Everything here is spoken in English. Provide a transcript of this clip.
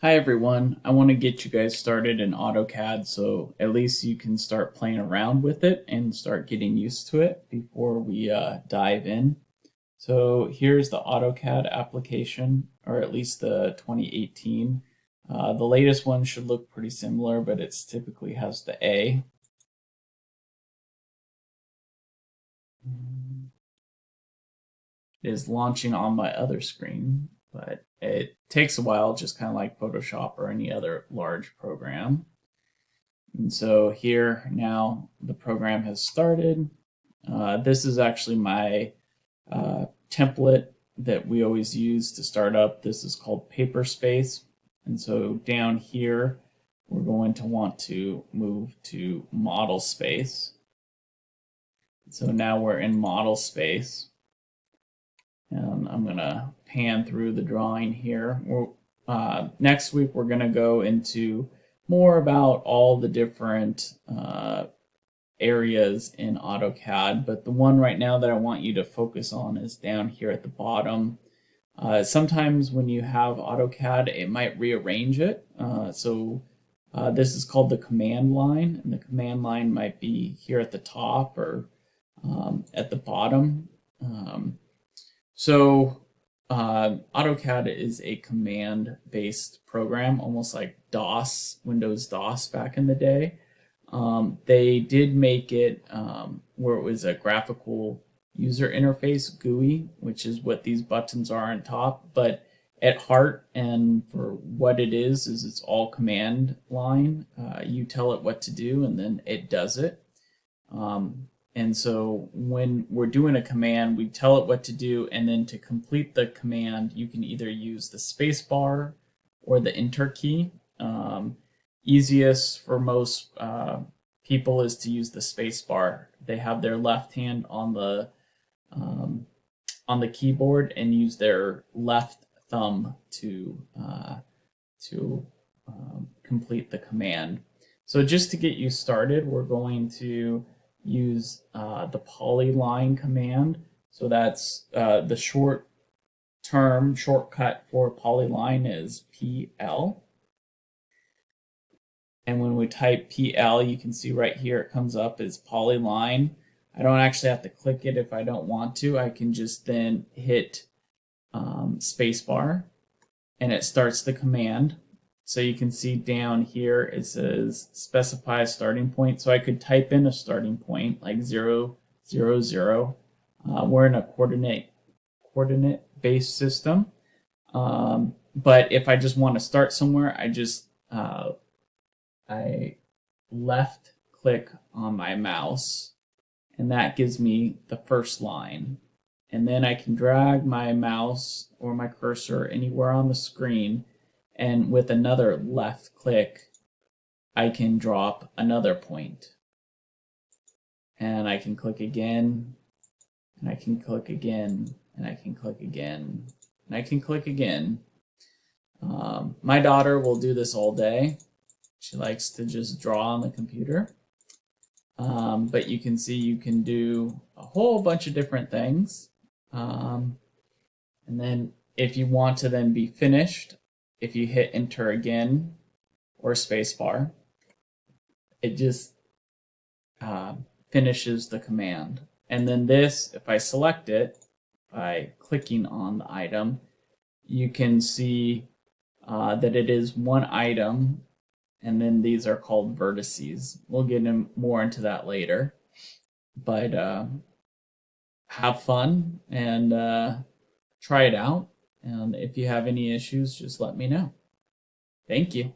Hi everyone, I want to get you guys started in AutoCAD so at least you can start playing around with it and start getting used to it before we dive in. So here's the AutoCAD application, or at least the 2018. The latest one should look pretty similar, but it typically has the A. It is launching on my other screen, but it takes a while, just kind of like Photoshop or any other large program. And so here now the program has started. This is actually my template that we always use to start up. This is called paper space. And so down here, we're going to want to move to model space. So now we're in model space. And I'm going to pan through the drawing here. Next week, we're going to go into more about all the different areas in AutoCAD, but the one right now that I want you to focus on is down here at the bottom. Sometimes when you have AutoCAD, it might rearrange it. This is called the command line, and the command line might be here at the top or at the bottom. AutoCAD is a command-based program, almost like DOS, Windows DOS back in the day. They did make it where it was a graphical user interface, GUI, which is what these buttons are on top. But at heart and for what it is it's all command line. You tell it what to do and then it does it. And so when we're doing a command, we tell it what to do, and then to complete the command, you can either use the space bar or the enter key. Easiest for most people is to use the space bar. They have their left hand on the keyboard and use their left thumb to complete the command. So just to get you started, we're going to use the polyline command. So that's the shortcut for polyline is PL. And when we type PL, you can see right here it comes up as polyline. I don't actually have to click it if I don't want to. I can just then hit spacebar and it starts the command. So you can see down here it says specify a starting point. So I could type in a starting point like 0, 0, 0. We're in a coordinate based system. But if I just want to start somewhere, I left click on my mouse and that gives me the first line. And then I can drag my mouse or my cursor anywhere on the screen, and with another left click, I can drop another point. And I can click again, and I can click again, and I can click again, and I can click again. My daughter will do this all day. She likes to just draw on the computer. But you can see you can do a whole bunch of different things. And then if you want to then be finished, if you hit enter again or spacebar, it just finishes the command. And then this, if I select it by clicking on the item, you can see that it is one item, and then these are called vertices. We'll get more into that later. But have fun and try it out. And if you have any issues, just let me know. Thank you.